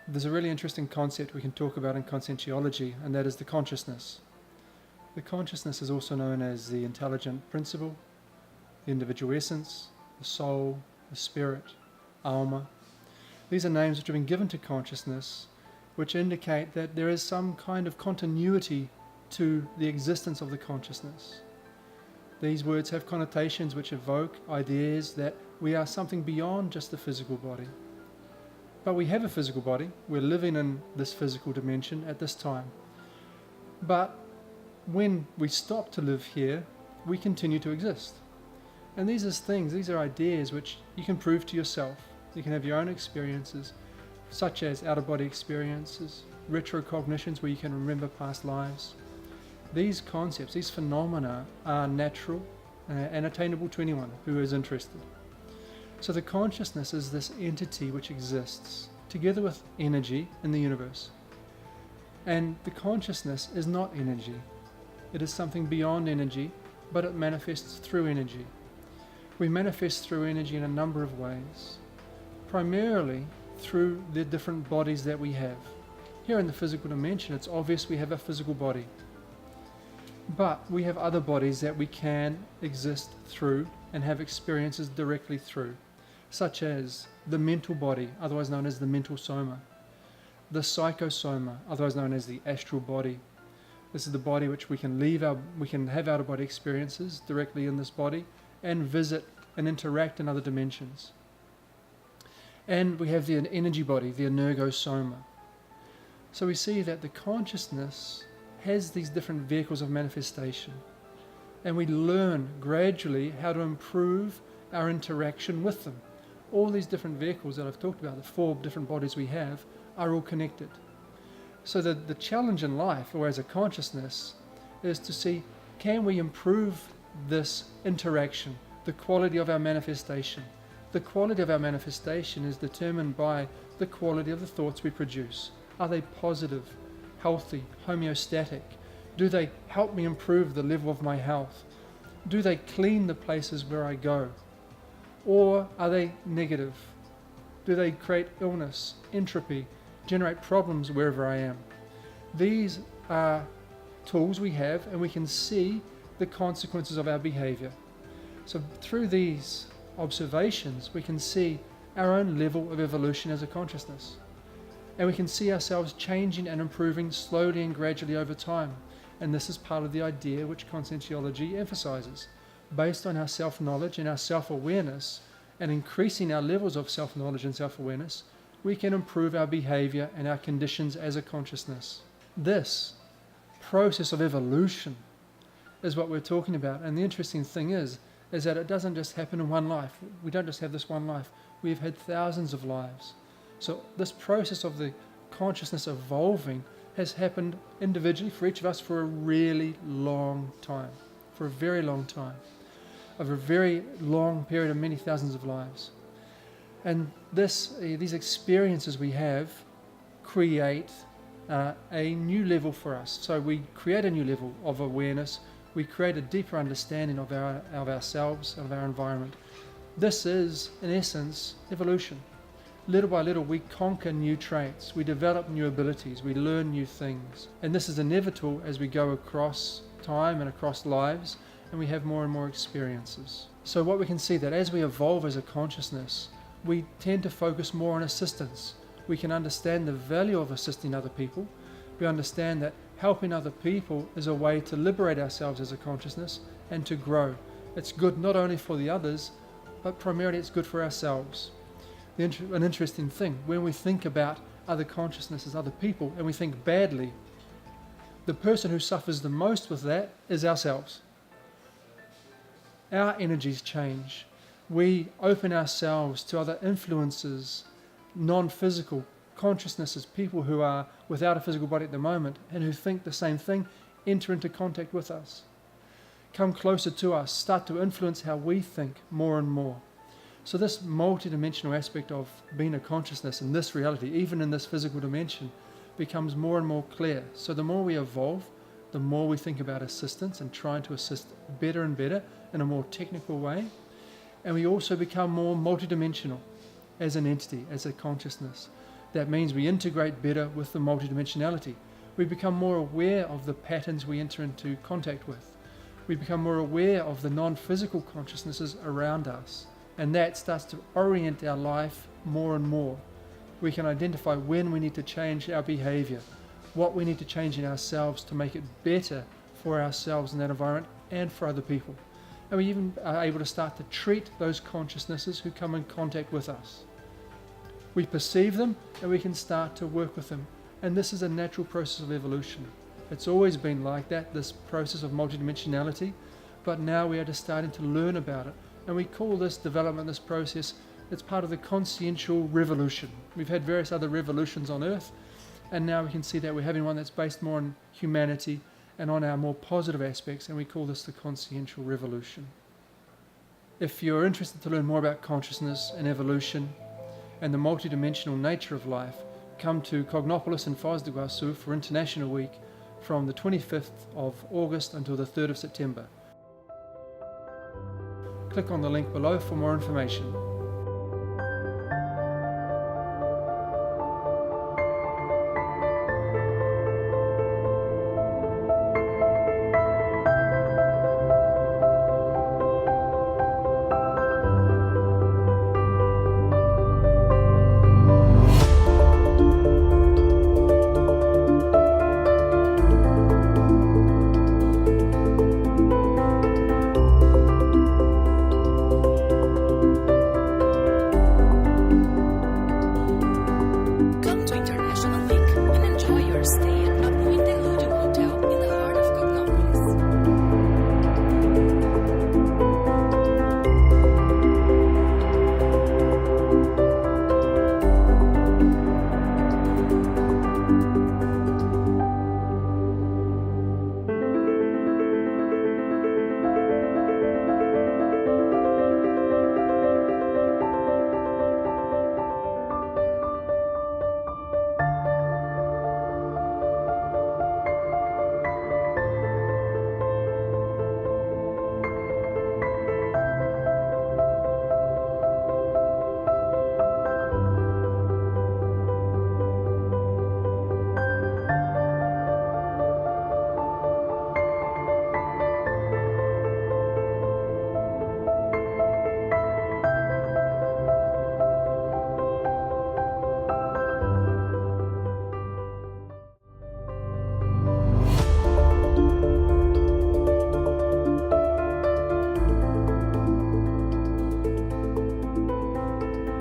There's a really interesting concept we can talk about in conscientiology, and that is the consciousness. The consciousness is also known as the intelligent principle, the individual essence, the soul, the spirit, alma. These are names which have been given to consciousness, which indicate that there is some kind of continuity to the existence of the consciousness. These words have connotations which evoke ideas that we are something beyond just the physical body. But we have a physical body, we're living in this physical dimension at this time. But when we stop to live here, we continue to exist. And these are ideas which you can prove to yourself. You can have your own experiences, such as out-of-body experiences, retrocognitions where you can remember past lives. These concepts, these phenomena are natural and attainable to anyone who is interested. So the consciousness is this entity which exists together with energy in the universe. And the consciousness is not energy. It is something beyond energy, but it manifests through energy. We manifest through energy in a number of ways, primarily through the different bodies that we have. Here in the physical dimension, it's obvious we have a physical body. But we have other bodies that we can exist through and have experiences directly through, such as the mental body, otherwise known as the mental soma, the psychosoma, otherwise known as the astral body. This is the body which we can have out-of-body experiences directly in this body and visit and interact in other dimensions. And we have the energy body, the energosoma. So we see that the consciousness has these different vehicles of manifestation, and we learn gradually how to improve our interaction with them. All these different vehicles that I've talked about, the 4 different bodies we have, are all connected. So the challenge in life, or as a consciousness, is to see, can we improve this interaction, the quality of our manifestation? The quality of our manifestation is determined by the quality of the thoughts we produce. Are they positive, healthy, homeostatic? Do they help me improve the level of my health? Do they clean the places where I go? Or are they negative? Do they create illness, entropy, generate problems wherever I am? These are tools we have, and we can see the consequences of our behavior. So through these observations, we can see our own level of evolution as a consciousness. And we can see ourselves changing and improving slowly and gradually over time. And this is part of the idea which conscientiology emphasizes. Based on our self-knowledge and our self-awareness, and increasing our levels of self-knowledge and self-awareness, we can improve our behavior and our conditions as a consciousness. This process of evolution is what we're talking about. And the interesting thing is that it doesn't just happen in one life. We don't just have this one life. We've had thousands of lives. So this process of the consciousness evolving has happened individually for each of us for a really long time, for a very long time, over a very long period of many thousands of lives. And these experiences we have create a new level for us. So we create a new level of awareness. We create a deeper understanding of ourselves, of our environment. This is, in essence, evolution. Little by little, we conquer new traits, we develop new abilities, we learn new things. And this is inevitable as we go across time and across lives, and we have more and more experiences. So what we can see that as we evolve as a consciousness, we tend to focus more on assistance. We can understand the value of assisting other people. We understand that helping other people is a way to liberate ourselves as a consciousness and to grow. It's good not only for the others, but primarily it's good for ourselves. An interesting thing, when we think about other consciousnesses, other people, and we think badly, the person who suffers the most with that is ourselves. Our energies change. We open ourselves to other influences, non-physical consciousnesses, people who are without a physical body at the moment and who think the same thing, enter into contact with us, come closer to us, start to influence how we think more and more. So this multidimensional aspect of being a consciousness in this reality, even in this physical dimension, becomes more and more clear. So the more we evolve, the more we think about assistance and trying to assist better and better in a more technical way. And we also become more multidimensional as an entity, as a consciousness. That means we integrate better with the multidimensionality. We become more aware of the patterns we enter into contact with. We become more aware of the non-physical consciousnesses around us, and that starts to orient our life more and more. We can identify when we need to change our behavior, what we need to change in ourselves to make it better for ourselves in that environment and for other people. And we even are able to start to treat those consciousnesses who come in contact with us. We perceive them and we can start to work with them. And this is a natural process of evolution. It's always been like that, this process of multidimensionality, but now we are just starting to learn about it. And we call this development, this process, it's part of the consciential revolution. We've had various other revolutions on Earth, and now we can see that we're having one that's based more on humanity and on our more positive aspects, and we call this the consciential revolution. If you're interested to learn more about consciousness and evolution and the multidimensional nature of life, come to Cognopolis in Foz do Iguaçu for International Week from the 25th of August until the 3rd of September. Click on the link below for more information.